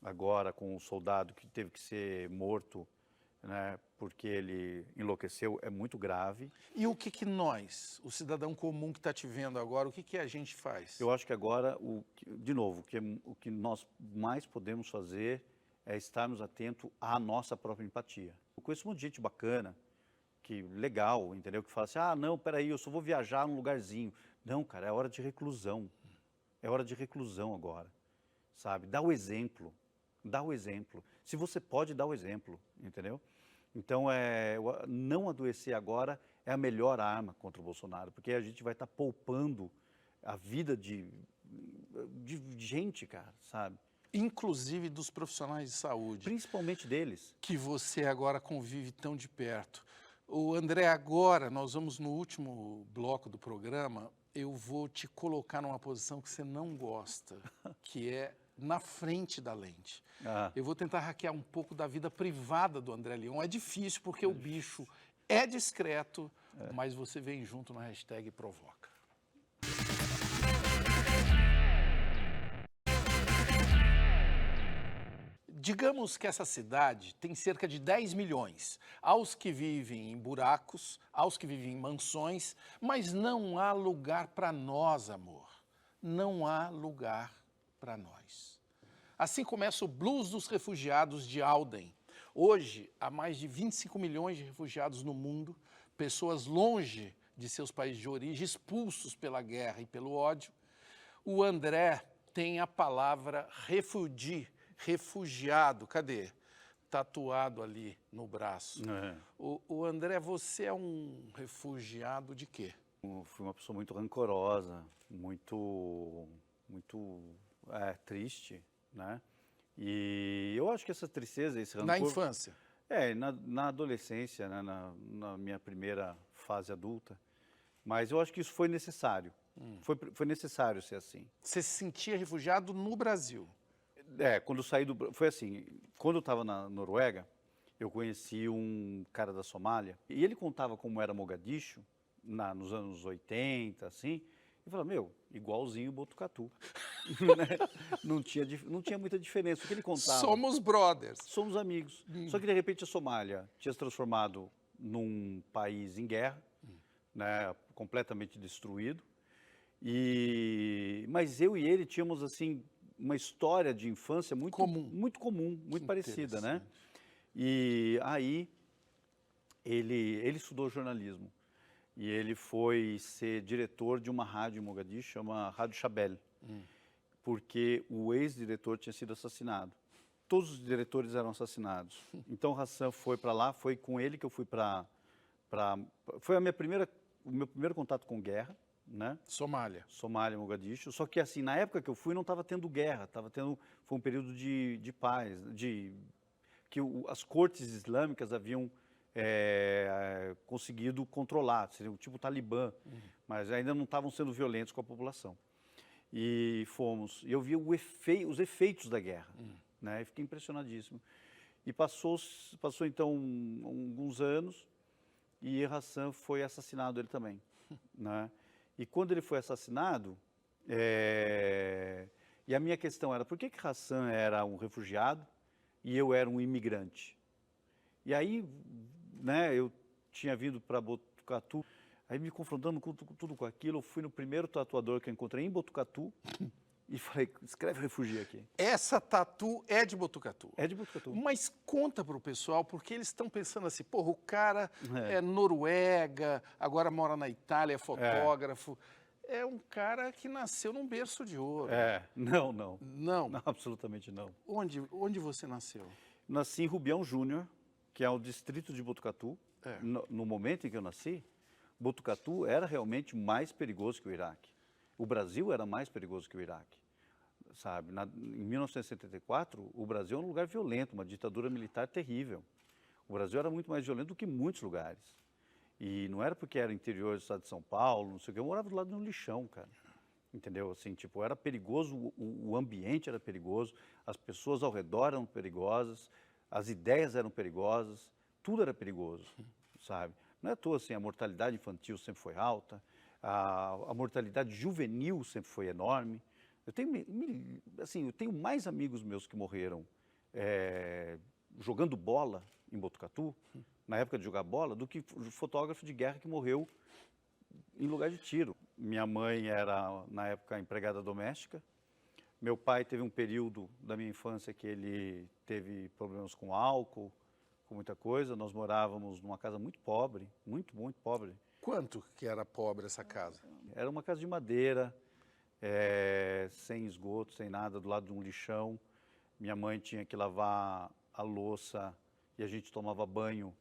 agora com um soldado que teve que ser morto, né, porque ele enlouqueceu, é muito grave. E o que nós, o cidadão comum que está te vendo agora, o que a gente faz? Eu acho que agora, de novo, o que nós mais podemos fazer é estarmos atentos à nossa própria empatia. Eu conheço um monte de gente bacana, que legal, entendeu? Que fala assim, não, peraí, eu só vou viajar num lugarzinho. Não, cara, é hora de reclusão. É hora de reclusão agora, sabe? Dá o exemplo. Dá o exemplo. Se você pode, dá o exemplo, entendeu? Então, não adoecer agora é a melhor arma contra o Bolsonaro, porque a gente vai estar poupando a vida de gente, cara, sabe? Inclusive dos profissionais de saúde. Principalmente deles. Que você agora convive tão de perto. O André, agora, nós vamos no último bloco do programa, eu vou te colocar numa posição que você não gosta, que é na frente da lente. Eu vou tentar hackear um pouco da vida privada do André Leon. É difícil porque o bicho é discreto, mas você vem junto na hashtag Provoca. Digamos que essa cidade tem cerca de 10 milhões, aos que vivem em buracos, aos que vivem em mansões, mas não há lugar para nós, amor. Não há lugar para nós. Assim começa o Blues dos Refugiados de Alden. Hoje, há mais de 25 milhões de refugiados no mundo, pessoas longe de seus países de origem, expulsos pela guerra e pelo ódio. O André tem a palavra refugiado, cadê? Tatuado ali no braço. O André, você é um refugiado de quê? Eu fui uma pessoa muito rancorosa, muito triste, né? E eu acho que essa tristeza, esse rancor... Na infância? Na adolescência, né? na minha primeira fase adulta. Mas eu acho que isso foi necessário. Foi necessário ser assim. Você se sentia refugiado no Brasil? Quando eu saí do... Foi assim, quando eu estava na Noruega, eu conheci um cara da Somália, e ele contava como era Mogadishu, nos anos 80, assim, e falava, igualzinho Botucatu. não tinha muita diferença. O que ele contava... Somos brothers. Somos amigos. Só que, de repente, a Somália tinha se transformado num país em guerra, né, completamente destruído, mas eu e ele tínhamos, assim, uma história de infância muito comum, muito parecida, né? E aí ele estudou jornalismo e ele foi ser diretor de uma rádio em Mogadishu, chama Rádio Shabelle, porque o ex-diretor tinha sido assassinado. Todos os diretores eram assassinados. Então Hassan foi para lá, foi com ele que eu fui foi o meu primeiro contato com guerra. Né? Somália, Mogadishu. Só que assim, na época que eu fui não estava tendo guerra, foi um período de paz, que as cortes islâmicas haviam conseguido controlar, seria o tipo Talibã, mas ainda não estavam sendo violentos com a população. E eu vi os efeitos da guerra, né? E fiquei impressionadíssimo. E passou então alguns anos e Hassan foi assassinado ele também, né? E quando ele foi assassinado, e a minha questão era, por que Hassan era um refugiado e eu era um imigrante? E aí, né, eu tinha vindo para Botucatu, aí me confrontando com tudo com aquilo, eu fui no primeiro tatuador que eu encontrei em Botucatu e falei, escreve refugia aqui. Essa tatu é de Botucatu? É de Botucatu. Mas conta para o pessoal, porque eles estão pensando assim, porra, o cara é Noruega, agora mora na Itália, é fotógrafo. É um cara que nasceu num berço de ouro. Não. Não? Absolutamente não. Onde você nasceu? Nasci em Rubião Júnior, que é o distrito de Botucatu. No momento em que eu nasci, Botucatu era realmente mais perigoso que o Iraque. O Brasil era mais perigoso que o Iraque. sabe? Em 1974, o Brasil era um lugar violento, uma ditadura militar terrível. O Brasil era muito mais violento do que muitos lugares. E não era porque era interior do estado de São Paulo, não sei o quê, eu morava do lado de um lixão, cara. Entendeu? Assim, tipo, era perigoso, o ambiente era perigoso, as pessoas ao redor eram perigosas, as ideias eram perigosas, tudo era perigoso, sabe? Não é à toa, assim, a mortalidade infantil sempre foi alta, a mortalidade juvenil sempre foi enorme. Eu tenho mais amigos meus que morreram jogando bola em Botucatu, na época de jogar bola, do que fotógrafo de guerra que morreu em lugar de tiro. Minha mãe era, na época, empregada doméstica. Meu pai teve um período da minha infância que ele teve problemas com álcool, com muita coisa. Nós morávamos numa casa muito pobre, muito, muito pobre. Quanto que era pobre essa casa? Era uma casa de madeira, sem esgoto, sem nada, do lado de um lixão. Minha mãe tinha que lavar a louça e a gente tomava banho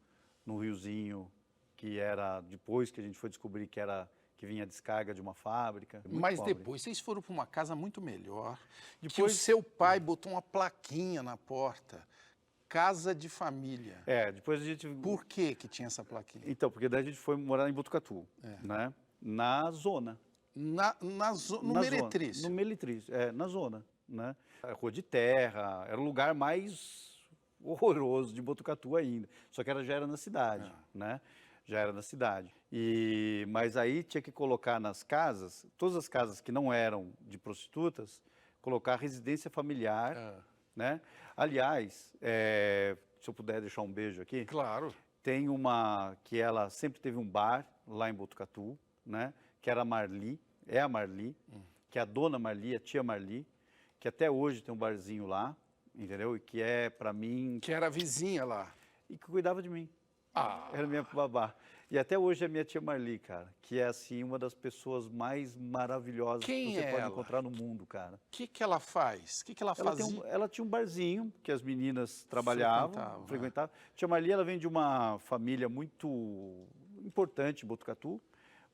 num riozinho que era, depois que a gente foi descobrir que vinha a descarga de uma fábrica. Mas pobre. depois vocês foram para uma casa muito melhor, que o Depois- seu pai botou uma plaquinha na porta, casa de família. Depois a gente... Por que que tinha essa plaquinha? Então, porque daí a gente foi morar em Botucatu, né? Na zona. No Na Meretriz. Zona, no Meretriz, na zona, né? A rua de terra, era o lugar mais horroroso de Botucatu ainda. Só que já era na cidade, né? Já era na cidade. Mas aí tinha que colocar nas casas, todas as casas que não eram de prostitutas, colocar residência familiar, né? Aliás, se eu puder deixar um beijo aqui, Claro. tem uma que ela sempre teve um bar lá em Botucatu, né? Que era a Marli, é a Marli, que é a dona Marli, a tia Marli, que até hoje tem um barzinho lá, entendeu? E que é, para mim, Que era a vizinha lá. e que cuidava de mim. Ah. Era minha babá. E até hoje é minha tia Marli, cara, que é, assim, uma das pessoas mais maravilhosas Quem que você é pode ela? encontrar no mundo, cara. O que que ela faz? O que que ela fazia? Ela tinha um barzinho que as meninas trabalhavam, frequentavam. Tia Marli, ela vem de uma família muito importante em Botucatu,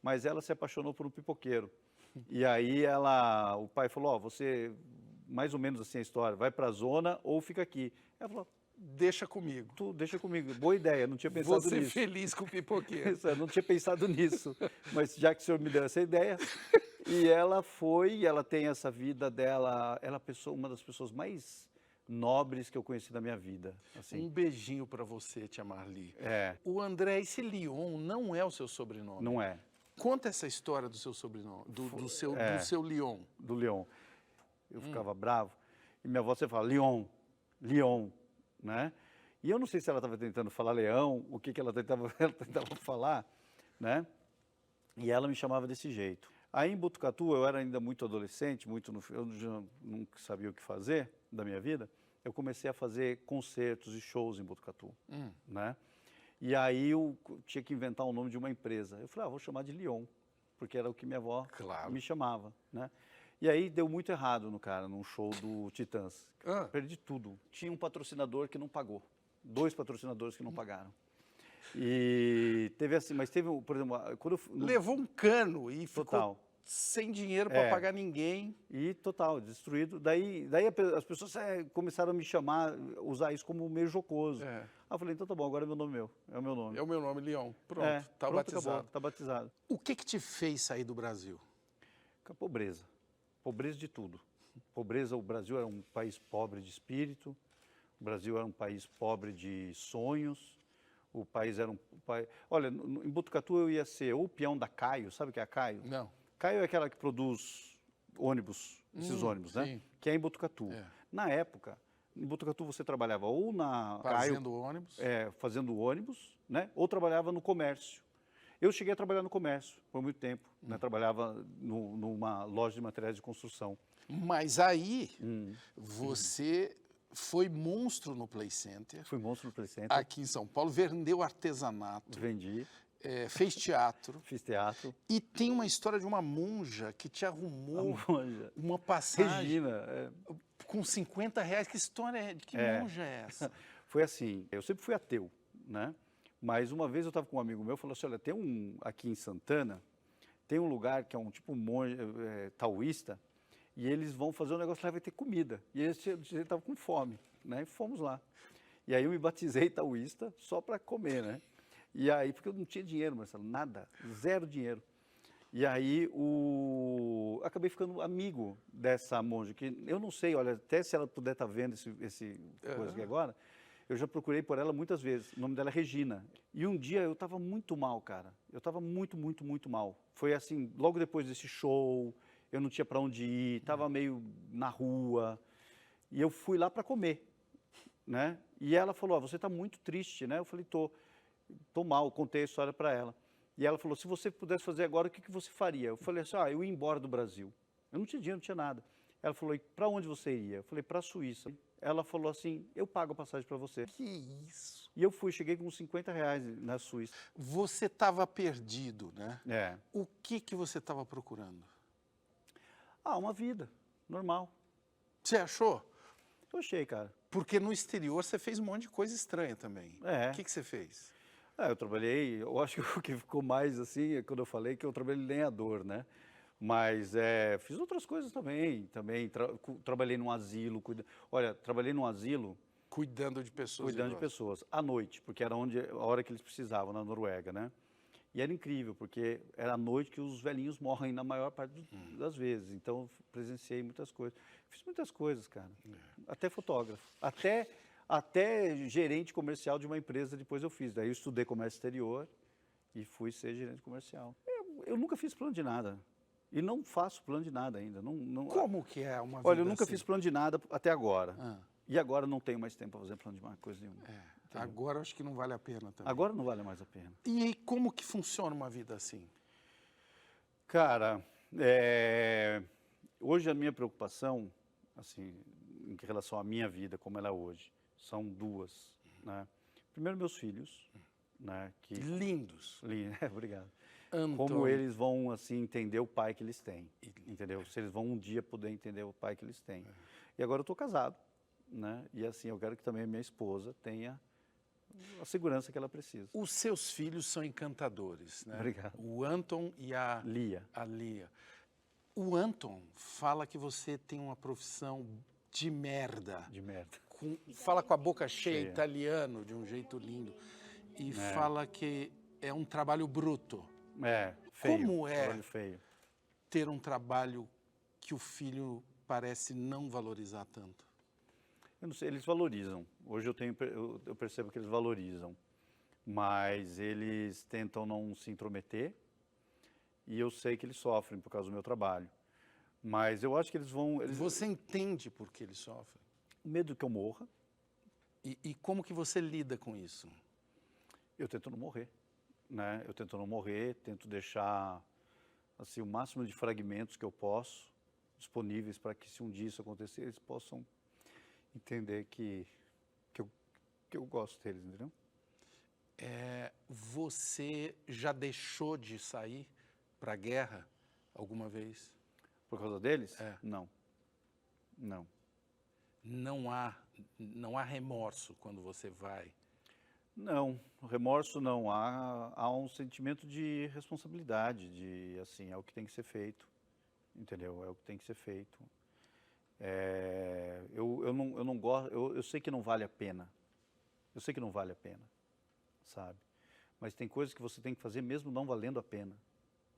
mas ela se apaixonou por um pipoqueiro. E aí o pai falou, ó, você, mais ou menos assim a história, vai para a zona ou fica aqui. Ela falou, Deixa comigo. tu deixa comigo, boa ideia, não tinha pensado Você nisso. feliz com o pipoqueiro. Isso, eu não tinha pensado nisso, mas já que o senhor me deu essa ideia, e ela tem essa vida dela, ela é uma das pessoas mais nobres que eu conheci na minha vida. Assim. Um beijinho para você, tia Marli. É, O André, esse Lyon não é o seu sobrenome. não é, Conta essa história do seu sobrenome, do seu Lyon. do Leon. Eu ficava bravo, e minha avó sempre fala, Leon, Leon, né? E eu não sei se ela estava tentando falar leão, o que ela tentava falar, né? E ela me chamava desse jeito. Aí em Botucatu, eu era ainda muito adolescente, eu já não sabia o que fazer da minha vida, eu comecei a fazer concertos e shows em Botucatu, né? E aí eu tinha que inventar o nome de uma empresa. Eu falei, vou chamar de Lyon, porque era o que minha avó me chamava, né? E aí deu muito errado num show do Titãs. Perdi tudo. Tinha um patrocinador que não pagou. 2 patrocinadores que não pagaram. E teve assim, mas teve, por exemplo, quando Levou um cano e ficou Total. sem dinheiro para pagar ninguém. E total, destruído. Daí as pessoas começaram a me chamar, usar isso como meio jocoso. Aí eu falei, então tá bom, agora é meu nome é o meu nome. É o meu nome, Lyon. Pronto, tá pronto, batizado. acabou, tá batizado. O que te fez sair do Brasil? A pobreza. Pobreza de tudo. Pobreza, o Brasil era um país pobre de espírito, o Brasil era um país pobre de sonhos, o país era um país... Olha, em Botucatu eu ia ser ou peão da Caio, sabe o que é a Caio? Não. Caio é aquela que produz ônibus, esses ônibus, né? sim. Que é em Botucatu. Na época, em Botucatu você trabalhava ou na Fazendo ônibus. fazendo ônibus, né? Ou trabalhava no comércio. Eu cheguei a trabalhar no comércio por muito tempo, né? Trabalhava numa loja de materiais de construção. Mas aí, você foi monstro no Play Center, Fui monstro no Play Center, aqui em São Paulo, vendeu artesanato, vendi, fez teatro. fiz teatro. E tem uma história de uma monja que te arrumou Monja. uma passagem Regina, com R$50. Que história é? Que monja é essa? foi assim, eu sempre fui ateu, né? Mas uma vez eu estava com um amigo meu, falou assim, olha, aqui em Santana, tem um lugar que é um tipo monge taoísta, e eles vão fazer um negócio lá, vai ter comida. E esse estava com fome, né? E fomos lá. E aí eu me batizei taoísta só para comer, né? E aí, porque eu não tinha dinheiro, Marcelo, nada, zero dinheiro. E aí acabei ficando amigo dessa monja, que eu não sei, olha, até se ela puder estar vendo esse coisa aqui agora, eu já procurei por ela muitas vezes. O nome dela é Regina. E um dia eu estava muito mal, cara. Eu estava muito, muito, muito mal. Foi assim, logo depois desse show, eu não tinha para onde ir, estava meio na rua. E eu fui lá para comer, né? E ela falou, você está muito triste, né? Eu falei, tô mal, contei a história para ela. E ela falou, se você pudesse fazer agora, o que você faria? Eu falei assim, eu ia embora do Brasil. Eu não tinha dinheiro, não tinha nada. Ela falou, e para onde você iria? Eu falei, para a Suíça. Ela falou assim, eu pago a passagem para você. Que isso? E eu cheguei com R$50 na Suíça. Você estava perdido, né? É. O que você estava procurando? Uma vida normal. Você achou? Eu achei, cara. Porque no exterior você fez um monte de coisa estranha também. É. O que você fez? Eu trabalhei, eu acho que o que ficou mais assim, é quando eu falei que eu trabalhei lenhador, né? Mas fiz outras coisas também trabalhei num asilo, trabalhei num asilo Cuidando de pessoas. cuidando de pessoas, à noite, porque era a hora que eles precisavam, na Noruega, né? E era incrível, porque era à noite que os velhinhos morrem na maior parte das vezes, então eu presenciei muitas coisas. Fiz muitas coisas, cara, até fotógrafo, até gerente comercial de uma empresa depois eu fiz. Daí eu estudei comércio exterior e fui ser gerente comercial. Eu nunca fiz plano de nada. E não faço plano de nada ainda. Como que é uma vida Olha, eu nunca assim? fiz plano de nada até agora. E agora não tenho mais tempo para fazer plano de uma coisa nenhuma. Agora acho que não vale a pena também. Agora não vale mais a pena. E aí, como que funciona uma vida assim? Cara, hoje a minha preocupação, assim, em relação à minha vida, como ela é hoje, são duas, né? Primeiro, meus filhos, né? Lindos. Obrigado. Antônio. Como eles vão, assim, entender o pai que eles têm, entendeu? Se eles vão um dia poder entender o pai que eles têm. E agora eu estou casado, né? E assim, eu quero que também a minha esposa tenha a segurança que ela precisa. Os seus filhos são encantadores, né? Obrigado. O Anton e a Lia. O Anton fala que você tem uma profissão de merda. De merda. Fala com a boca cheia, italiano, de um jeito lindo. E fala que é um trabalho bruto. Feio. Como é Trabalho feio. ter um trabalho que o filho parece não valorizar tanto? Eu não sei, eles valorizam. Hoje eu percebo que eles valorizam. Mas eles tentam não se intrometer. E eu sei que eles sofrem por causa do meu trabalho. Mas eu acho que eles vão... Você entende por que eles sofrem? Medo que eu morra. E como que você lida com isso? Eu tento não morrer, né? Eu tento não morrer, tento deixar assim, o máximo de fragmentos que eu posso disponíveis para que, se um dia isso acontecer, eles possam entender que eu gosto deles, entendeu? Você já deixou de sair para a guerra alguma vez? Por causa deles? Não. Não há remorso quando você vai? Não, remorso não. Há um sentimento de responsabilidade, de assim, é o que tem que ser feito, entendeu? É o que tem que ser feito. Eu não gosto, eu sei que não vale a pena. Eu sei que não vale a pena, sabe? Mas tem coisas que você tem que fazer mesmo não valendo a pena.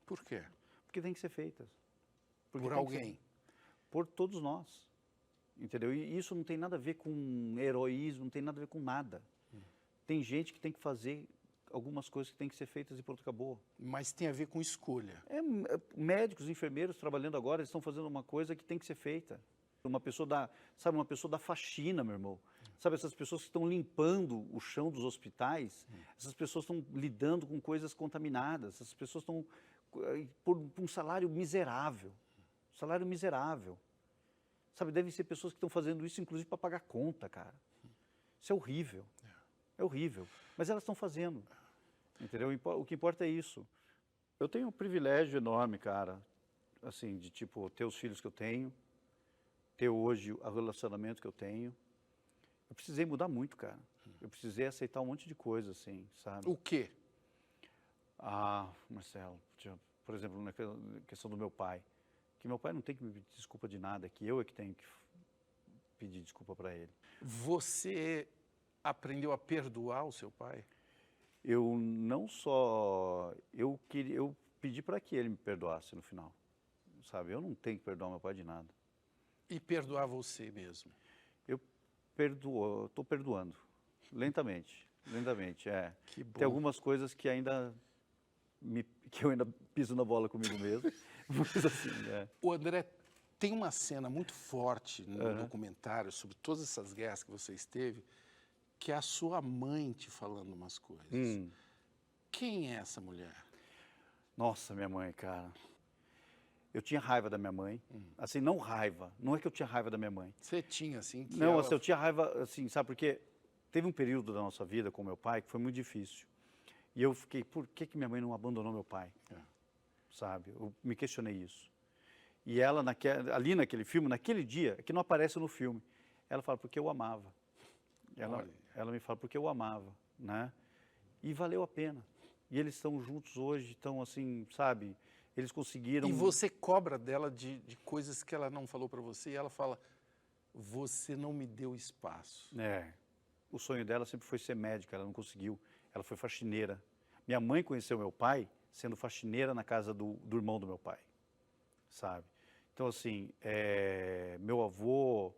Por quê? Porque tem que ser feitas. Por alguém? Por todos nós, entendeu? E isso não tem nada a ver com heroísmo, não tem nada a ver com nada. Tem gente que tem que fazer algumas coisas que têm que ser feitas e pronto, acabou. Mas tem a ver com escolha. Médicos, enfermeiros trabalhando agora, eles estão fazendo uma coisa que tem que ser feita. Uma pessoa da faxina, meu irmão. Sabe, essas pessoas que estão limpando o chão dos hospitais, essas pessoas estão lidando com coisas contaminadas, essas pessoas estão por um salário miserável. Salário miserável. Sabe, devem ser pessoas que estão fazendo isso, inclusive, para pagar conta, cara. Isso é horrível. É horrível. Mas elas estão fazendo. Entendeu? O que importa é isso. Eu tenho um privilégio enorme, cara, assim, de tipo, ter os filhos que eu tenho, ter hoje o relacionamento que eu tenho. Eu precisei mudar muito, cara. Eu precisei aceitar um monte de coisa, assim, sabe? O quê? Marcelo, por exemplo, na questão do meu pai. que meu pai não tem que me pedir desculpa de nada, que eu é que tenho que pedir desculpa para ele. Você aprendeu a perdoar o seu pai? Eu não só... Eu pedi para que ele me perdoasse no final, sabe? Eu não tenho que perdoar meu pai de nada. E perdoar você mesmo? Eu estou perdoando, lentamente, é. Que bom. Tem algumas coisas que ainda que eu ainda piso na bola comigo mesmo, mas assim, O André, tem uma cena muito forte no documentário sobre todas essas guerras que você esteve, que é a sua mãe te falando umas coisas. Quem é essa mulher? Nossa, minha mãe, cara. Eu tinha raiva da minha mãe. Assim, não raiva. Não é que eu tinha raiva da minha mãe. Você tinha, assim, que Não, ela... assim, eu tinha raiva, assim, sabe, porque teve um período da nossa vida com meu pai que foi muito difícil. E eu fiquei, por que minha mãe não abandonou meu pai? Sabe? Eu me questionei isso. E ela, ali naquele filme, naquele dia, que não aparece no filme, ela fala, porque eu amava. Ela me fala, porque eu amava, né? E valeu a pena. E eles estão juntos hoje, estão assim, sabe? Eles conseguiram... E você cobra dela de coisas que ela não falou para você, e ela fala, você não me deu espaço. É. O sonho dela sempre foi ser médica, ela não conseguiu. Ela foi faxineira. Minha mãe conheceu meu pai sendo faxineira na casa do irmão do meu pai, sabe? Então, assim, meu avô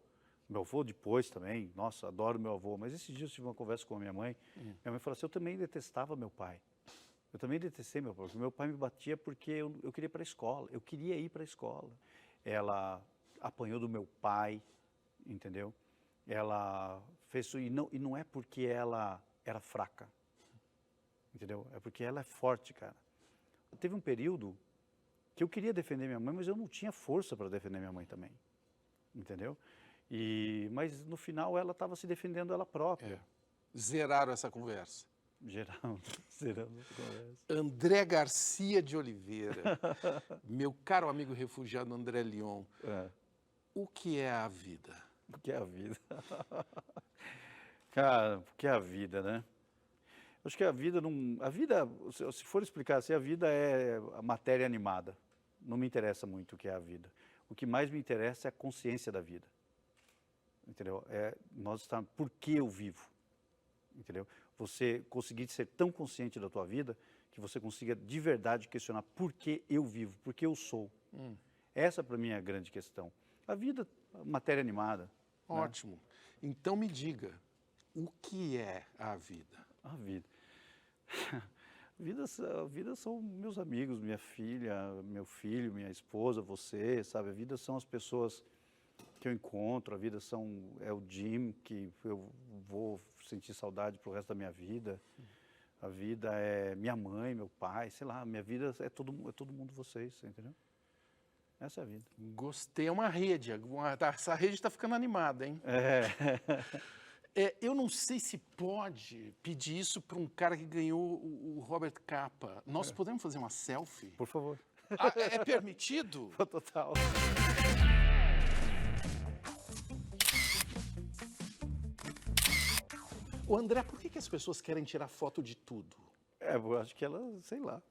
depois também, nossa, adoro meu avô, mas esses dias eu tive uma conversa com a minha mãe falou assim, eu também detestava meu pai. Eu também detestei meu pai, porque meu pai me batia porque eu queria ir para a escola, eu queria ir para a escola. Ela apanhou do meu pai, entendeu? Ela fez isso, e não é porque ela era fraca, entendeu? É porque ela é forte, cara. Teve um período que eu queria defender minha mãe, mas eu não tinha força para defender minha mãe também, entendeu? Mas no final ela estava se defendendo ela própria. Zeraram essa conversa. Zeramos essa conversa. André Garcia de Oliveira, meu caro amigo refugiado André Lyon, o que é a vida? O que é a vida? Cara, o que é a vida, né? Acho que a vida não... A vida, se for explicar assim, a vida é a matéria animada. Não me interessa muito o que é a vida. O que mais me interessa é a consciência da vida. Entendeu? Por que eu vivo? Entendeu? Você conseguir ser tão consciente da tua vida que você consiga de verdade questionar por que eu vivo, por que eu sou. Essa para mim é a grande questão. A vida, a matéria animada. Ótimo. Né? Então me diga, o que é a vida? A vida. A vida são meus amigos, minha filha, meu filho, minha esposa, você, sabe? A vida são as pessoas que eu encontro, a vida é o Jim, que eu vou sentir saudade pro resto da minha vida. A vida é minha mãe, meu pai, sei lá, minha vida é todo mundo vocês, entendeu? Essa é a vida. Gostei, é uma rede, essa rede está ficando animada, hein? Eu não sei se pode pedir isso para um cara que ganhou o Robert Capa. Nós podemos fazer uma selfie? Por favor. É permitido? Total. Ô André, por que as pessoas querem tirar foto de tudo? Eu acho que elas, sei lá.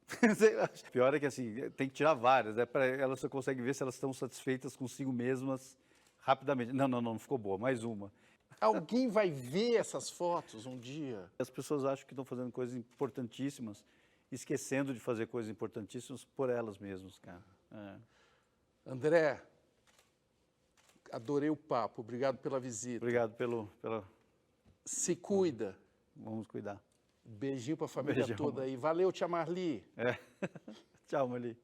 Pior é que assim, tem que tirar várias, elas só conseguem ver se elas estão satisfeitas consigo mesmas rapidamente. Não ficou boa, mais uma. Alguém vai ver essas fotos um dia? As pessoas acham que estão fazendo coisas importantíssimas, esquecendo de fazer coisas importantíssimas por elas mesmas, cara. André, adorei o papo, obrigado pela visita. Obrigado pela... Se cuida. Vamos cuidar. Beijinho para a família toda aí. Valeu, tia Marli. Tchau, Marli.